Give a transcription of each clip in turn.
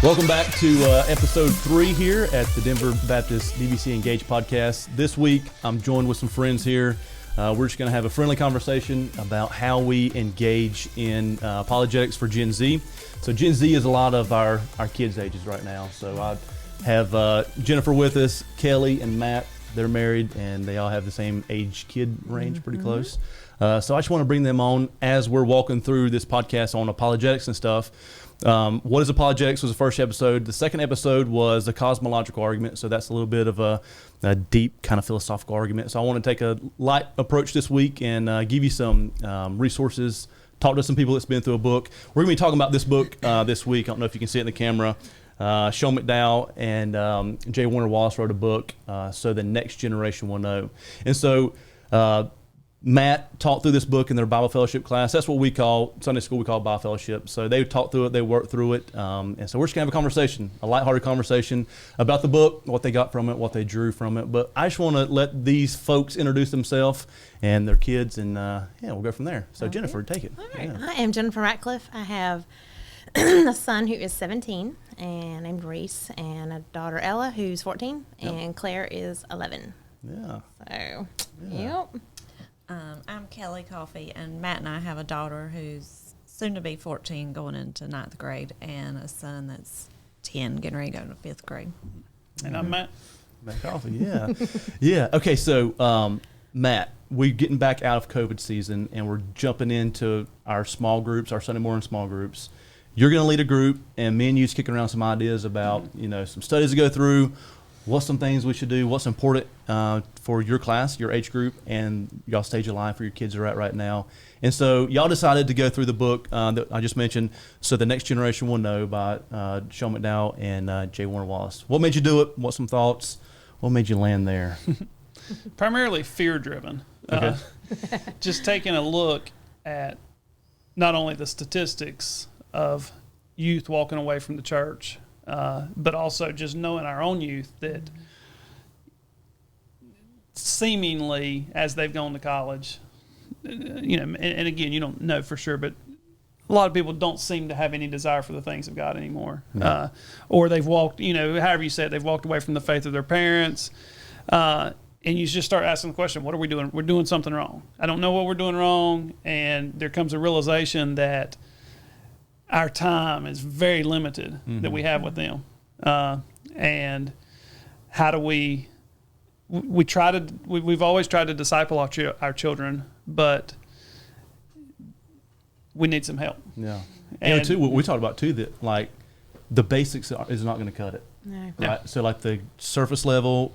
Welcome back to episode 3 here at the Denver Baptist DBC Engage podcast. This week, I'm joined with some friends here. We're just going to have a friendly conversation about how we engage in apologetics for Gen Z. So Gen Z is a lot of our kids' ages right now. So I have Jennifer with us, Kelly and Matt. They're married and they all have the same age kid range, pretty close. So I just want to bring them on as we're walking through this podcast on apologetics and stuff. What is apologetics was the first episode. The second episode was a cosmological argument, so that's a little bit of a deep kind of philosophical argument. So I want to take a light approach this week and give you some resources, talk to some people that's been through a book. We're going to be talking about this book this week. I don't know if you can see it in the camera. Sean McDowell and J. Warner Wallace wrote a book, So the Next Generation Will Know. And so Matt taught through this book in their Bible fellowship class. That's what we call, Sunday school, we call Bible fellowship. So they talked through it, they worked through it. And so we're just going to have a conversation, a lighthearted conversation about the book, what they got from it, what they drew from it. But I just want to let these folks introduce themselves and their kids, and we'll go from there. So okay. Jennifer, take it. All right. Yeah. I am Jennifer Ratcliffe. I have a son who is 17 and named Reese, and a daughter Ella who's 14, and Claire is 11. Yeah. So, yep. I'm Kelly Coffey, and Matt and I have a daughter who's soon to be 14 going into 9th grade, and a son that's 10 getting ready to go to 5th grade. And I'm Matt. Matt Coffey, yeah. Yeah, okay, so Matt, we're getting back out of COVID season, and we're jumping into our small groups, our Sunday morning small groups. You're going to lead a group, and me and you's kicking around some ideas about, some studies to go through, what's some things we should do, what's important for your class, your age group, and y'all stage of life where your kids are at right now. And so y'all decided to go through the book that I just mentioned, So the Next Generation Will Know, by Sean McDowell and J. Warner Wallace. What made you do it? What's some thoughts? What made you land there? Primarily fear-driven. Okay. Just taking a look at not only the statistics of youth walking away from the church, but also just knowing our own youth that seemingly as they've gone to college, and again, you don't know for sure, but a lot of people don't seem to have any desire for the things of God anymore. No. Or they've walked, however you say it, they've walked away from the faith of their parents. And you just start asking the question, what are we doing? We're doing something wrong. I don't know what we're doing wrong. And there comes a realization that our time is very limited that we have with them. And how do we've always tried to disciple our children, but we need some help. Yeah. And too, we talked about too, that like the basics is not going to cut it. No. Right. Yeah. So like the surface level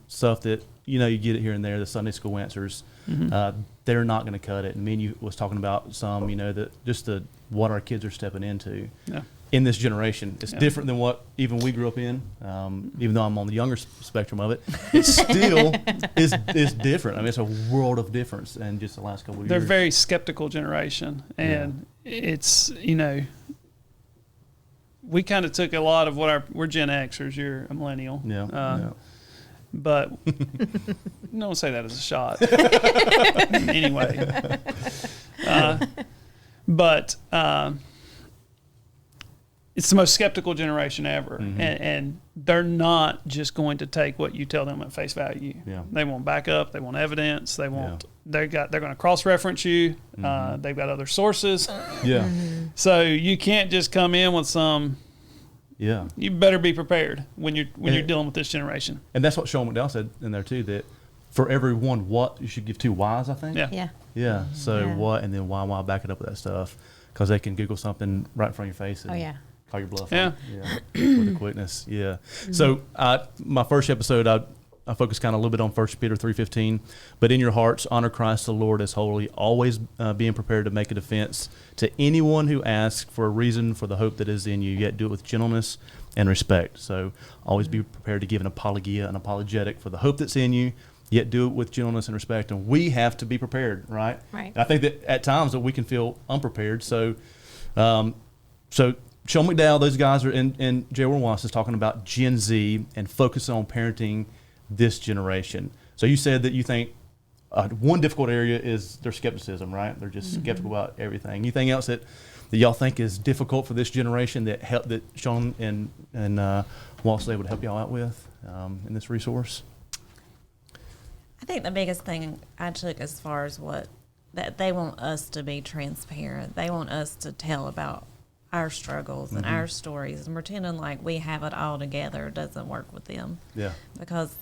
stuff that, you get it here and there, the Sunday school answers, they're not going to cut it. And me and you was talking about some, what our kids are stepping into in this generation. It's different than what even we grew up in, even though I'm on the younger spectrum of it. It still is different. I mean, it's a world of difference in just the last couple of years. They're a very skeptical generation. And it's, we kind of took a lot of we're Gen Xers, you're a millennial. Yeah. But don't say that as a shot. Anyway. But it's the most skeptical generation ever. And they're not just going to take what you tell them at face value. Yeah. They want backup. They want evidence. They want, they're going to cross-reference you. They've got other sources. Yeah. So you can't just come in with some... Yeah, you better be prepared when you're dealing with this generation. And that's what Sean McDowell said in there too, that for every one what, you should give 2 whys, I think. Yeah. So what, and then why, back it up with that stuff, because they can Google something right in front of your face and call your bluff. Yeah. With the quickness. Yeah. So my first episode, I focus kind of a little bit on 1 Peter 3:15. But in your hearts, honor Christ the Lord as holy, always being prepared to make a defense to anyone who asks for a reason for the hope that is in you, yet do it with gentleness and respect. So always be prepared to give an apologia, an apologetic for the hope that's in you, yet do it with gentleness and respect. And we have to be prepared, right? Right. And I think that at times that we can feel unprepared. So, so Sean McDowell, those guys are and J. Warren Wallace is talking about Gen Z and focusing on parenting this generation. So you said that you think one difficult area is their skepticism, right? They're just skeptical about everything. Anything else that y'all think is difficult for this generation that Sean and Wallace would help y'all out with in this resource? I think the biggest thing I took as far as that they want us to be transparent. They want us to tell about our struggles and our stories, and pretending like we have it all together doesn't work with them. Yeah. Because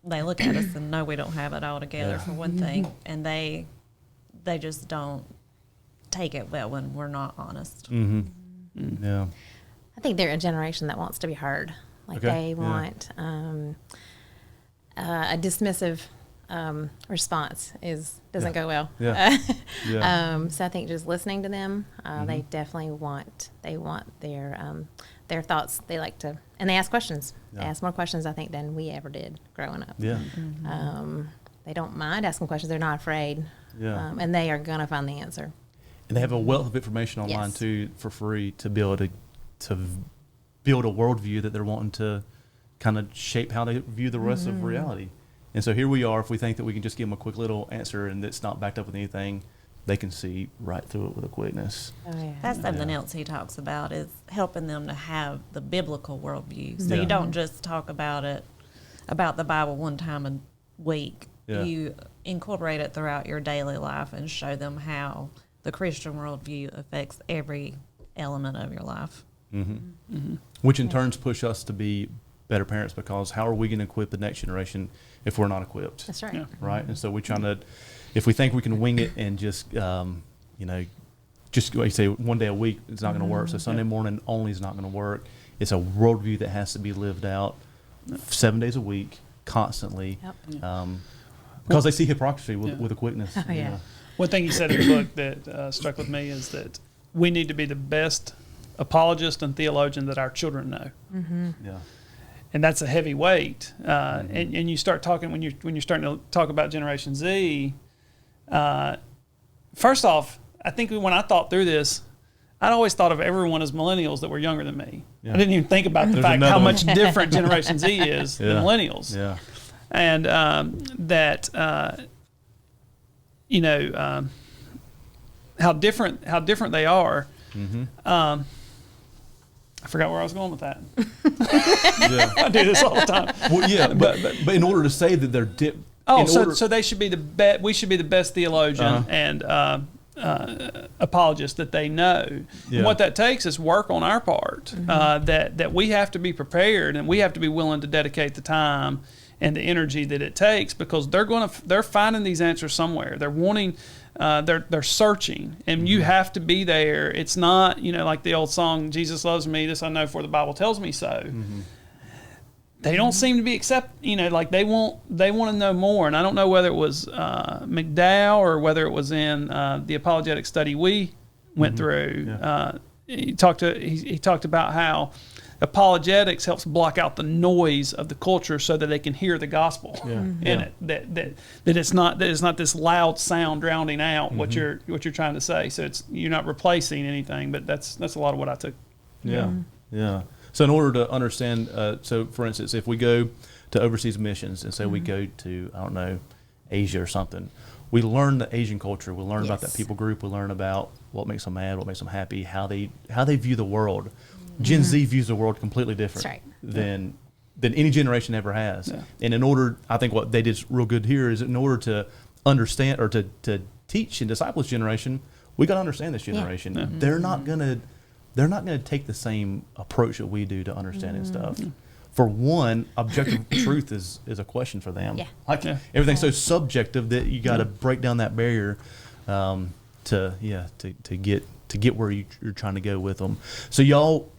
they look at us and know we don't have it all together for one thing, and they just don't take it well when we're not honest. Yeah. I think they're a generation that wants to be heard. Like they want a dismissive response doesn't go well. Yeah. So I think just listening to them, they definitely want their thoughts. They like to, and they ask questions. Yeah. They ask more questions, I think, than we ever did growing up. Yeah. They don't mind asking questions. They're not afraid. Yeah. And they are gonna find the answer. And they have a wealth of information online Yes. too for free to be able to build a worldview that they're wanting to kind of shape how they view the rest of reality. And so here we are. If we think that we can just give them a quick little answer and it's not backed up with anything, they can see right through it with a quickness. Oh yeah. That's something else he talks about, is helping them to have the biblical worldview. So Yeah. you don't just talk about the Bible one time a week. Yeah. You incorporate it throughout your daily life and show them how the Christian worldview affects every element of your life. Which in turns push us to be better parents, because how are we going to equip the next generation if we're not equipped? That's right. Yeah. Right? And so we're trying to, if we think we can wing it and just, just like you say, one day a week, it's not going to work. So Sunday morning only is not going to work. It's a worldview that has to be lived out 7 days a week, constantly, Yep. because they see hypocrisy with a quickness. Oh, yeah. One thing you said in the book that struck with me is that we need to be the best apologist and theologian that our children know. Yeah. And that's a heavy weight. And you start talking when you're starting to talk about Generation Z. First off, I think when I thought through this, I'd always thought of everyone as millennials that were younger than me. Yeah. I didn't even think about the There's fact how another much one. different Generation Z is than millennials. Yeah. And how different they are. I forgot where I was going with that. Yeah. I do this all the time. Well, yeah, but in order to say that they're So they should be we should be the best theologian and apologist that they know. Yeah. And what that takes is work on our part. That we have to be prepared, and we have to be willing to dedicate the time and the energy that it takes, because they're finding these answers somewhere. They're wanting. They're searching, and you have to be there. It's not, like the old song, "Jesus loves me, this I know, for the Bible tells me so." They don't seem to be like they want to know more. And I don't know whether it was McDowell or whether it was in the apologetic study we went through. Yeah. He talked about how apologetics helps block out the noise of the culture so that they can hear the gospel in it. That it's not this loud sound drowning out what you're trying to say. So you're not replacing anything, but that's a lot of what I took. Yeah. So in order to understand, so for instance, if we go to overseas missions and say we go to, I don't know, Asia or something, we learn the Asian culture. We learn about that people group. We learn about what makes them mad, what makes them happy, how they view the world. Gen Z views the world completely different than any generation ever has. Yeah. And in order, I think what they did real good here is in order to understand or to teach and disciple this generation, we got to understand this generation. Yeah. They're not gonna take the same approach that we do to understanding stuff. For one, objective truth is a question for them. Yeah. Everything's so subjective that you got to break down that barrier to get where you're trying to go with them. So y'all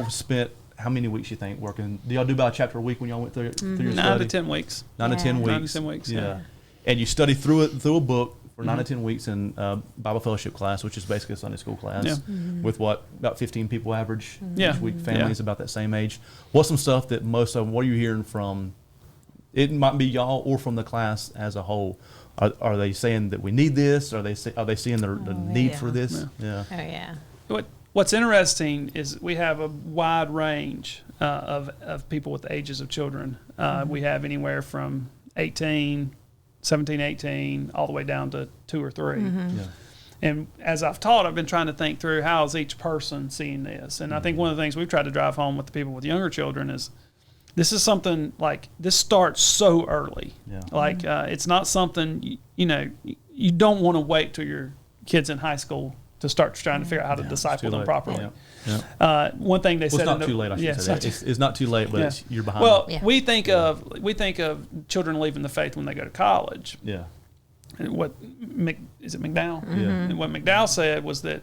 spent how many weeks you think working? Do y'all do about a chapter a week when y'all went through your study? 9 to 10 weeks. 9 to 10 weeks. 9 to 10 weeks. Yeah. And you study through a book for 9 to 10 weeks in Bible fellowship class, which is basically a Sunday school class with about 15 people average each week. Families about that same age. What's some stuff that what are you hearing from, it might be y'all or from the class as a whole? Are they saying that we need this? Are they seeing the need for this? Oh, yeah. What's interesting is we have a wide range of people with the ages of children. We have anywhere from 17, 18, all the way down to 2 or 3. Mm-hmm. Yeah. And as I've taught, I've been trying to think through how is each person seeing this. And I think one of the things we've tried to drive home with the people with younger children is this is something like this starts so early. Yeah. Like it's not something, you don't want to wait till your kid's in high school to start trying to figure out how to disciple them properly. Yeah. One thing they said, it's not too late. I should say that. It's not too late, but you're behind. Well, we think of children leaving the faith when they go to college. Yeah. And is it McDowell? Yeah. And what McDowell said was that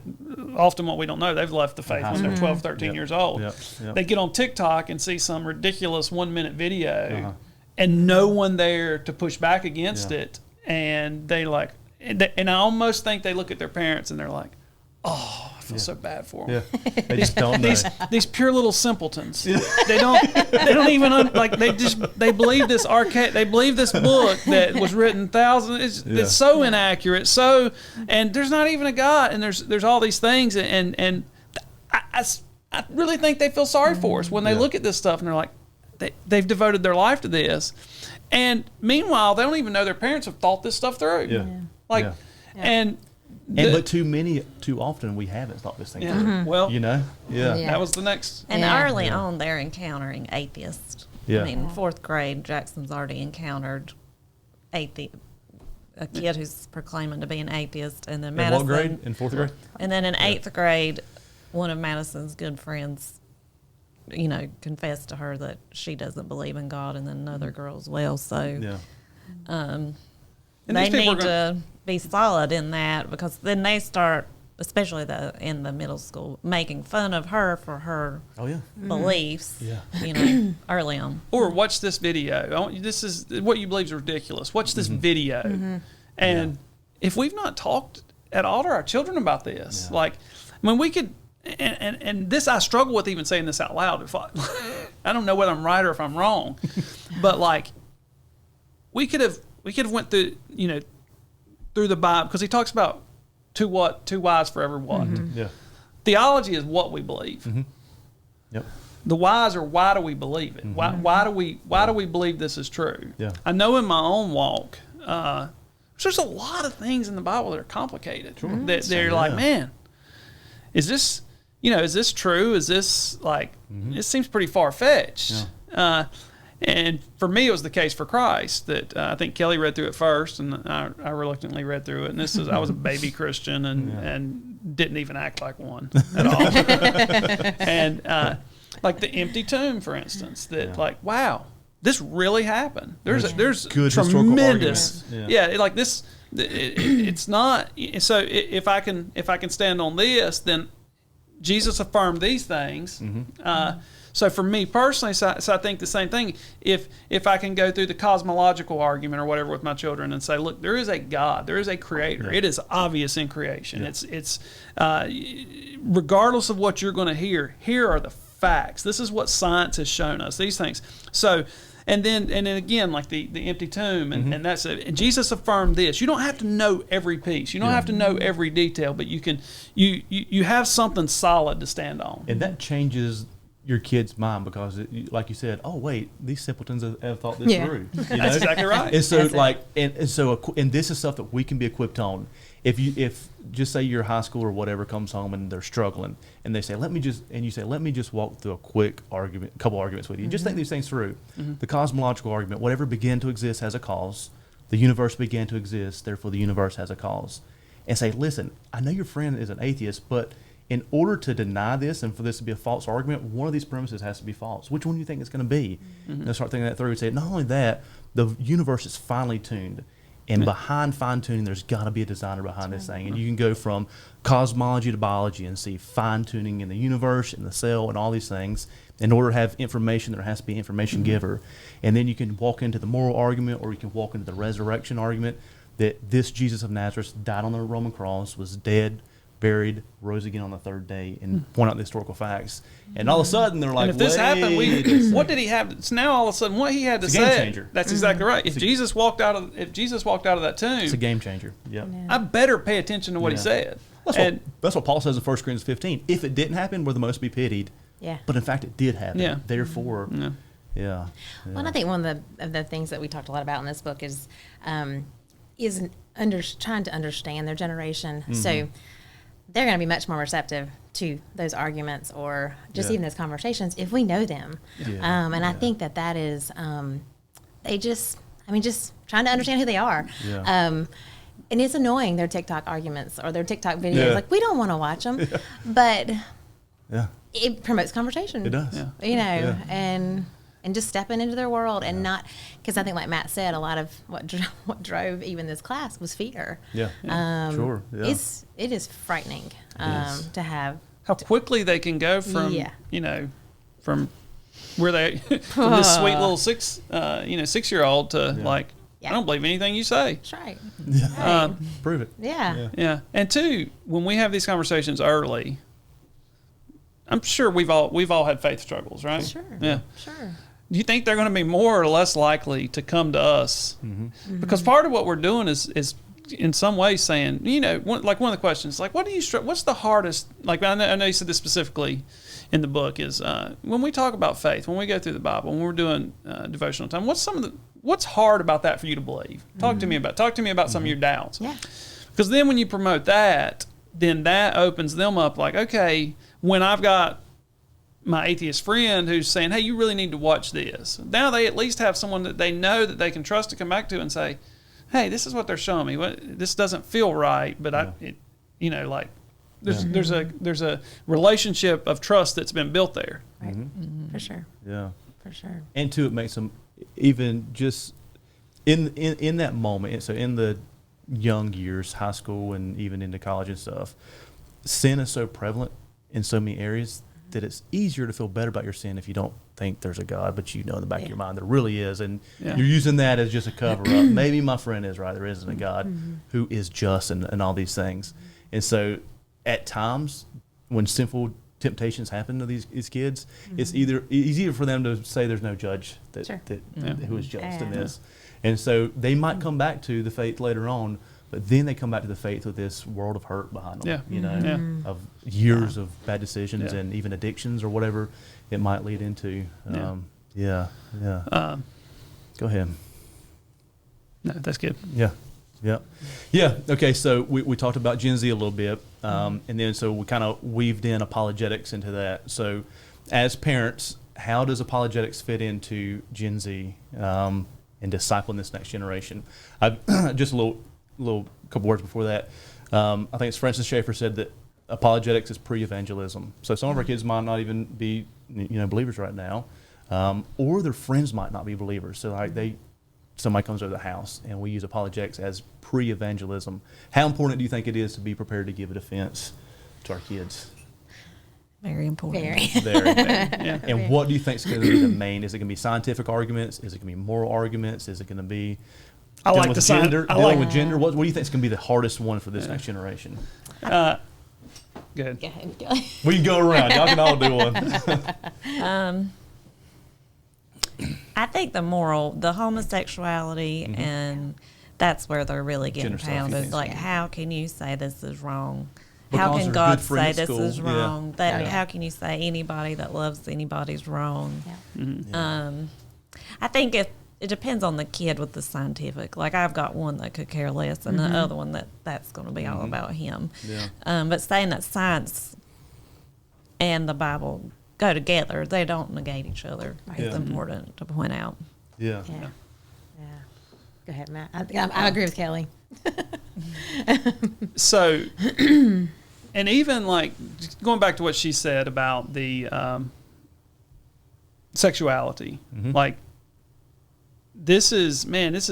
often what we don't know, they've left the faith when they're 12, 13 years old. Yep. They get on TikTok and see some ridiculous 1-minute video and no one there to push back against it. And they and I almost think they look at their parents and they're like, oh, I feel so bad for them. Yeah. They just don't know. These pure little simpletons. They don't even they believe this they believe this book that was written thousands. It's so inaccurate. And there's not even a God. And there's all these things. And I really think they feel sorry for us when they look at this stuff and they're like, they've devoted their life to this. And meanwhile, they don't even know their parents have thought this stuff through. Yeah. But too often we haven't thought this thing through. Well, that was the next. And early on, they're encountering atheists. Yeah. I mean, 4th grade, Jackson's already encountered a kid who's proclaiming to be an atheist, and then Madison. In what grade? In 4th grade? And then in 8th grade, one of Madison's good friends, confessed to her that she doesn't believe in God, and then another girl as well. So, they need to be solid in that, because then they start, especially in the middle school, making fun of her for her beliefs. Early on. Or watch this video. This is what you believe is ridiculous. Watch this video. And if we've not talked at all to our children about this, we could. And this, I struggle with even saying this out loud. If I don't know whether I'm right or if I'm wrong, but we could have went through through the Bible, because he talks about two whys for every what. Yeah. Theology is what we believe. Yep. The whys are why do we believe it? Why do we believe this is true? Yeah. I know in my own walk, there's a lot of things in the Bible that are complicated. Sure. That they're like, man, is this true? Is this it seems pretty far-fetched. Yeah. And for me, it was the case for Christ that I think Kelly read through it first, and I reluctantly read through it. And I was a baby Christian and didn't even act like one at all. And the empty tomb, for instance, wow, this really happened. There's good tremendous, this. It's not. So if I can stand on this, then Jesus affirmed these things. So for me personally, so I think the same thing. If I can go through the cosmological argument or whatever with my children and say, look, there is a God, there is a creator. It is obvious in creation. It's regardless of what you're going to hear, here are the facts. This is what science has shown us, these things. So, and then again, like the empty tomb, and that's it. And Jesus affirmed this. You don't have to know every piece. You don't have to know every detail, but you have something solid to stand on. And that changes your kid's mind, because like you said, oh wait, these simpletons have thought this through. That's exactly right. And so and this is stuff that we can be equipped on. If just say your high school or whatever comes home and they're struggling, and they say, let me just walk through a couple arguments with you. Just think these things through. The cosmological argument, whatever began to exist has a cause. The universe began to exist, therefore the universe has a cause. And say, listen, I know your friend is an atheist, but in order to deny this and for this to be a false argument, one of these premises has to be false. Which one do you think it's going to be? And start thinking that through and say, not only that, the universe is finely tuned. And behind fine-tuning, there's got to be a designer behind this thing. And you can go from cosmology to biology and see fine-tuning in the universe and the cell and all these things. In order to have information, there has to be an information giver. And then you can walk into the moral argument, or you can walk into the resurrection argument, that this Jesus of Nazareth died on the Roman cross, was dead, buried, rose again on the third day, and point out the historical facts. And all of a sudden, they're like, and if this happened, what did he have? So now all of a sudden, what he had to It's a say. game changer. That's exactly right. If Jesus walked out of that tomb, It's a game changer. Yep. I better pay attention to what he said. That's what Paul says in 1 Corinthians 15. If it didn't happen, we're the most to be pitied. Yeah. But in fact, it did happen. Yeah. Therefore, yeah. Well, and I think one of the things that we talked a lot about in this book is trying to understand their generation. So they're going to be much more receptive to those arguments or just even those conversations if we know them. Yeah. And I think that is, just trying to understand who they are. Yeah. And it's annoying, their TikTok arguments or their TikTok videos. Yeah. Like, we don't want to watch them, but Yeah. it promotes conversation. It does. Yeah. You know, Yeah. and just stepping into their world and not, because I think like Matt said, a lot of what drove even this class was fear. Yeah. Sure. Yeah. It is frightening is. to have. How quickly they can go from, from where they, from this sweet little 6-year-old to like, I don't believe anything you say. That's right. Yeah. Prove it. Yeah. Yeah. And two, when we have these conversations early, I'm sure we've all had faith struggles, right? Sure. Yeah. Sure. Do you think they're going to be more or less likely to come to us? Mm-hmm. Because part of what we're doing is in some ways saying, one of the questions, like, what's the hardest, like, I know you said this specifically in the book, is when we talk about faith, when we go through the Bible, when we're doing devotional time, what's hard about that for you to believe? Talk to me about some of your doubts. Yeah. Because then when you promote that, then that opens them up like, okay, when I've got my atheist friend who's saying, hey, you really need to watch this. Now they at least have someone that they know that they can trust to come back to and say, hey, this is what they're showing me. This doesn't feel right, but there's a relationship of trust that's been built there. Right. Mm-hmm. For sure. Yeah. For sure. And two, it makes them even just in that moment. So in the young years, high school and even into college and stuff, sin is so prevalent in so many areas that it's easier to feel better about your sin if you don't think there's a God, but in the back of your mind there really is, and you're using that as just a cover up. Maybe my friend is right, there isn't a God who is just and all these things. And so at times when sinful temptations happen to these kids, it's easier for them to say there's no judge who is just in this. And so they might come back to the faith later on, but then they come back to the faith with this world of hurt behind them, of years of bad decisions and even addictions or whatever it might lead into. Go ahead. No, that's good. Yeah. Okay, so we talked about Gen Z a little bit, and then so we kind of weaved in apologetics into that. So as parents, how does apologetics fit into Gen Z and discipling this next generation? Just a little couple words before that. I think it's Francis Schaeffer said that apologetics is pre-evangelism. So some of our kids might not even be believers right now, or their friends might not be believers. So like somebody comes over the house and we use apologetics as pre-evangelism. How important do you think it is to be prepared to give a defense to our kids? Very important. Very. And what do you think is going to be the main? Is it going to be scientific arguments? Is it going to be moral arguments? Is it going to be dealing with gender? What do you think is going to be the hardest one for this next generation? Go ahead. We can go around. Y'all can all do one. I think the homosexuality, and that's where they're really getting pounded. Like, how can you say this is wrong? How can God say this is wrong? How can you say anybody that loves anybody is wrong? I think it depends on the kid with the scientific. Like, I've got one that could care less, and the other one that's going to be all about him. But saying that science and the Bible go together, they don't negate each other. It's important to point out. Yeah. Go ahead, Matt. I agree with Kelly. So, and even like going back to what she said about the sexuality, like this is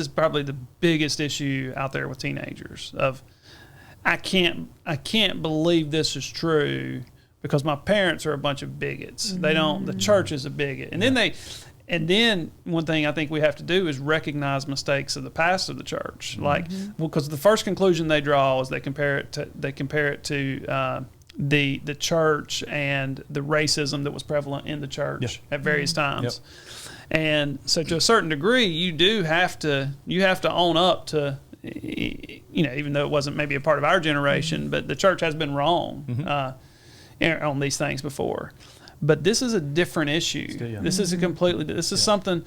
probably the biggest issue out there with teenagers. Of I can't believe this is true because my parents are a bunch of bigots. They don't. The church is a bigot, and then one thing I think we have to do is recognize mistakes of the past of the church. Like, because the first conclusion they draw is they compare it to the church and the racism that was prevalent in the church at various times. And so to a certain degree, you have to own up to, even though it wasn't maybe a part of our generation, but the church has been wrong on these things before. But this is a different issue. This is something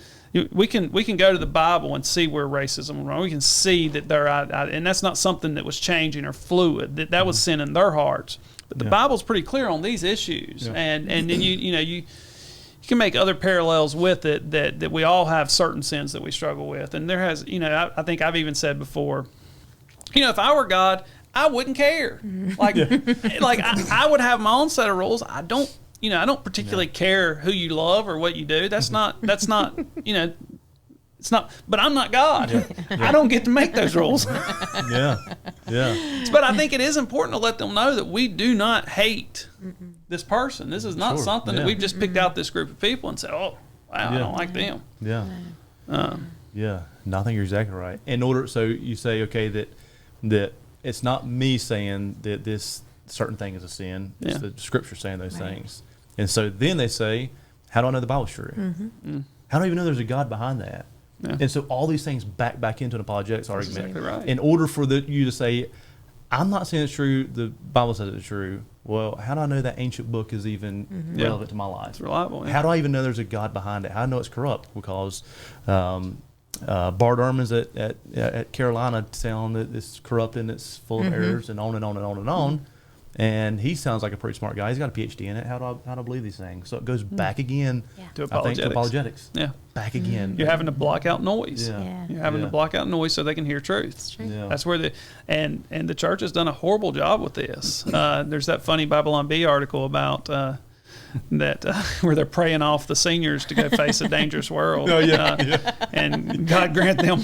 we can go to the Bible and see where racism was wrong. We can see that they're out, and that's not something that was changing or fluid. That was sin in their hearts. But the Bible's pretty clear on these issues, and then you can make other parallels with it that we all have certain sins that we struggle with, and there has I think I've even said before, if I were God, I wouldn't care. Like I would have my own set of rules. I don't particularly care who you love or what you do. That's not it's not, but I'm not God. I don't get to make those rules. But I think it is important to let them know that we do not hate this person. This is not something that we've just picked out this group of people and said, oh, wow, I don't like them. No, I think you're exactly right. So you say, okay, that it's not me saying that this certain thing is a sin. It's the Scripture saying those things. And so then they say, how do I know the Bible's true? How do I even know there's a God behind that? And so all these things back into an apologetics argument. Exactly right. In order for you to say, I'm not saying it's true, the Bible says it's true. Well, how do I know that ancient book is even relevant to my life? It's reliable. How do I even know there's a God behind it? How do I know it's corrupt? Because Bart Ehrman's at Carolina telling that it's corrupt and it's full of errors and on and on and on and on. And he sounds like a pretty smart guy. He's got a PhD in it. How do I believe these things? So it goes back again to apologetics. Yeah. Back again. You're having to block out noise. Yeah. You're having to block out noise so they can hear truth. That's true. That's where and the church has done a horrible job with this. There's that funny Babylon Bee article about that where they're praying off the seniors to go face a dangerous world. And God grant them,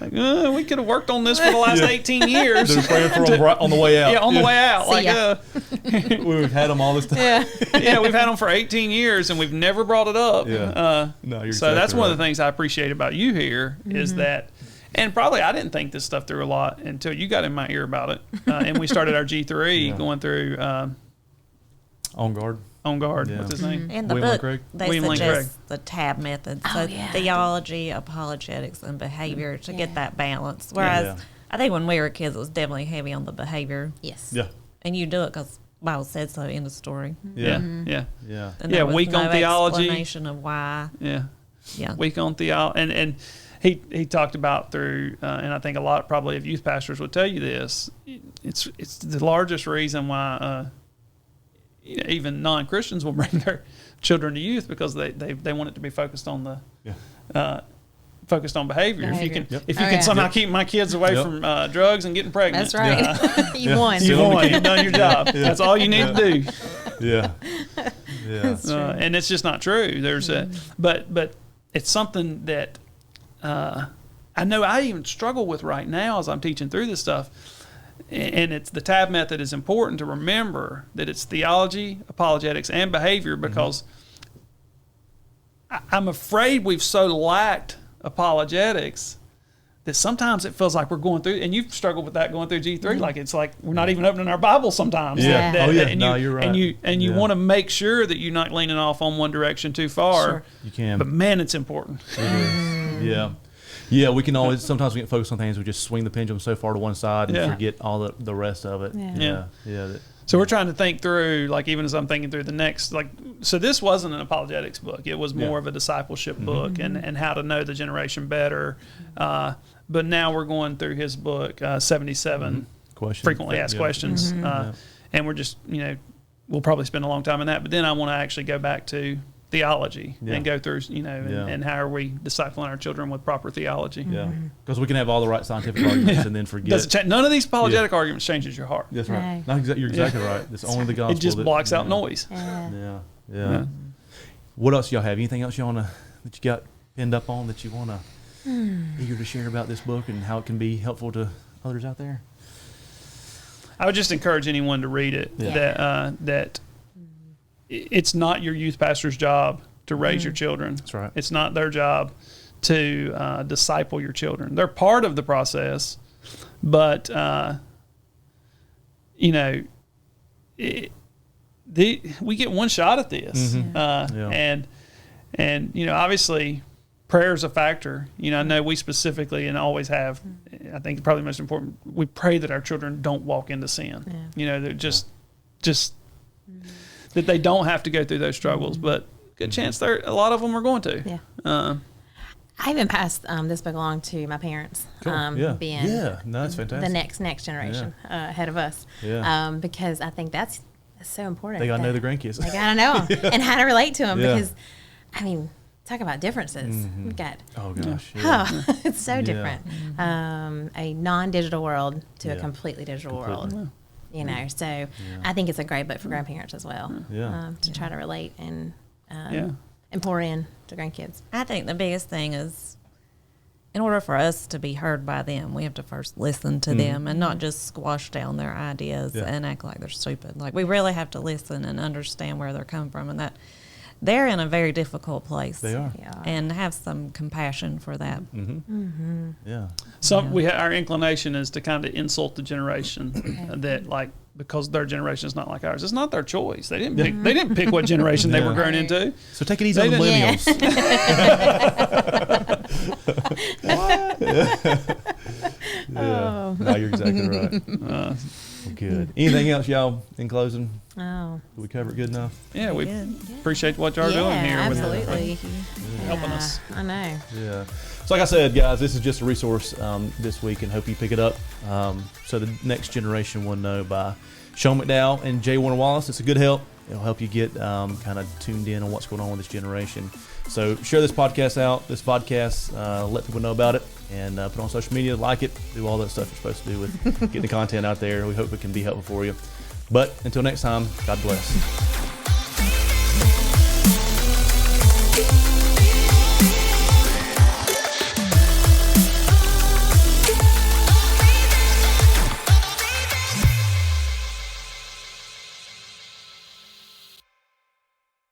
we could have worked on this for the last 18 years. They're praying for them on the way out. Yeah, on the way out. We've had them all this time. We've had them for 18 years, and we've never brought it up. So that's one of the things I appreciate about you here is that, and probably I didn't think this stuff through a lot until you got in my ear about it, and we started our G3 going through On Guard. What's his name? In the William book, Craig. they William suggest the TAB method. So yeah. theology, apologetics, and behavior to get that balance. Whereas I think when we were kids, it was definitely heavy on the behavior. Yes. Yeah. And you do it because Bible said so in the story. Yeah. And Weak weak on theology. Explanation of why. Yeah. Yeah. Weak on theology. And he talked about through, and I think a lot probably of youth pastors would tell you this, it's the largest reason why even non-Christians will bring their children to youth because they want it to be focused on focused on behavior. If you can somehow keep my kids away from drugs and getting pregnant, that's right. You won. You won. You've done your job. That's all you need to do. Yeah. And it's just not true. There's but it's something that I know I even struggle with right now as I'm teaching through this stuff. And it's the TAB method is important to remember that it's theology, apologetics, and behavior because I'm afraid we've so lacked apologetics that sometimes it feels like we're going through, and you've struggled with that going through G3, like it's like we're not even opening our Bible sommes. You're right. And you want to make sure that you're not leaning off on one direction too far. Sure. You can. But man, it's important. Yeah, we can always, sometimes we get focused on things, we just swing the pendulum so far to one side and forget all the rest of it. So we're trying to think through, like even as I'm thinking through the next, so this wasn't an apologetics book. It was more of a discipleship book and how to know the generation better. But now we're going through his book, 77 frequently asked questions. And we're just, we'll probably spend a long time in that. But then I want to actually go back to theology and go through, and how are we discipling our children with proper theology? Because we can have all the right scientific arguments and then forget. None of these apologetic arguments changes your heart. That's right. No, you're exactly right. It's only the gospel. It just blocks out noise. What else y'all have? Anything else that you got pinned up on that you want to eager to share about this book and how it can be helpful to others out there? I would just encourage anyone to read it. Yeah. That it's not your youth pastor's job to raise your children. That's right. It's not their job to disciple your children. They're part of the process, but we get one shot at this, and obviously prayer is a factor. I know we specifically and always have. I think probably the most important. We pray that our children don't walk into sin. They're just that they don't have to go through those struggles, but good chance a lot of them are going to. Yeah. I even passed this book along to my parents, being that's fantastic. the next generation ahead of us, because I think that's so important. They got to know the grandkids. They got to know them and how to relate to them because, talk about differences. We've got, it's so different. A non-digital world to a completely digital world. So I think it's a great book for grandparents as well. To try to relate and pour in to grandkids. I think the biggest thing is, in order for us to be heard by them, we have to first listen to them and not just squash down their ideas and act like they're stupid. Like, we really have to listen and understand where they're coming from, and that they're in a very difficult place. They are. And have some compassion for that. So our inclination is to kind of insult the generation that, because their generation is not like ours. It's not their choice. They didn't pick. They didn't pick what generation they were grown into. So take it easy on the millennials. No, you're exactly right. Good. Anything else, y'all, in closing? Oh. Did we cover it good enough? Yeah, we appreciate what y'all are doing here. Absolutely. Helping us. I know. Yeah. So like I said, guys, this is just a resource this week, and hope you pick it up so the next generation will know by Sean McDowell and Jay Warner Wallace. It's a good help. It'll help you get kind of tuned in on what's going on with this generation. So share this podcast out, this podcast, let people know about it, and put it on social media, like it, do all that stuff you're supposed to do with getting the content out there. We hope it can be helpful for you. But until next time, God bless.